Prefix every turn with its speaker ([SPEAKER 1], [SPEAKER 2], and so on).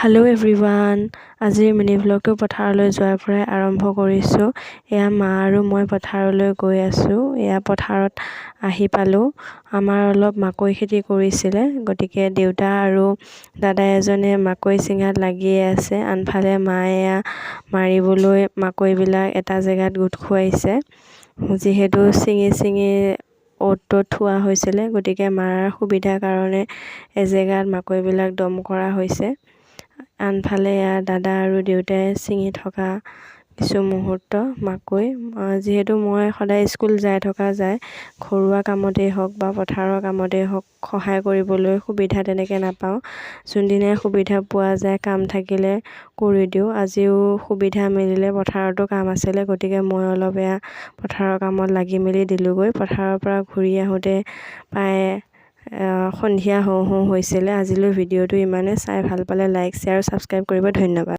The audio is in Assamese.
[SPEAKER 1] হেল্ল' এভৰিৱান, আজিৰ মিনি ভ্লগটো পথাৰলৈ যোৱাৰ পৰাই আৰম্ভ কৰিছোঁ। এয়া মা আৰু মই পথাৰলৈ গৈ আছোঁ। এয়া পথাৰত আহি পালোঁ। আমাৰ অলপ মাকৈ খেতি কৰিছিলে, গতিকে দেউতা আৰু দাদা এজনে মাকৈ চিঙাত লাগিয়ে আছে। আনফালে মায়ে মাৰিবলৈ মাকৈবিলাক এটা জেগাত গোট খুৱাইছে। যিহেতু ছিঙি অ'ত ত'ত থোৱা হৈছিলে, গতিকে মাৰাৰ সুবিধাৰ কাৰণে এজেগাত মাকৈবিলাক দম কৰা হৈছে। আনফালে দাদা আৰু দেউতাই ছিঙি থকা কিছু মুহূৰ্ত মাকৈ। যিহেতু মই সদায় স্কুল যাই থকা যায়, ঘৰুৱা কামতেই হওক বা পথাৰৰ কামতেই হওক সহায় কৰিবলৈ সুবিধা তেনেকৈ নাপাওঁ। যোনদিনাই সুবিধা পোৱা যায়, কাম থাকিলে কৰি দিওঁ। আজিও সুবিধা মিলিলে, পথাৰতো কাম আছিলে, গতিকে মই অলপ পথাৰৰ কামত লাগি মেলি দিলোঁগৈ। পথাৰৰ পৰা ঘূৰি আহোঁতে প্ৰায় সন্ধিয়া হওঁ হৈছিলে। আজিলৈ ভিডিঅ'টো ইমানে। চাই ভাল পালে লাইক, শ্বেয়াৰ, ছাবস্ক্ৰাইব কৰিব। ধন্যবাদ।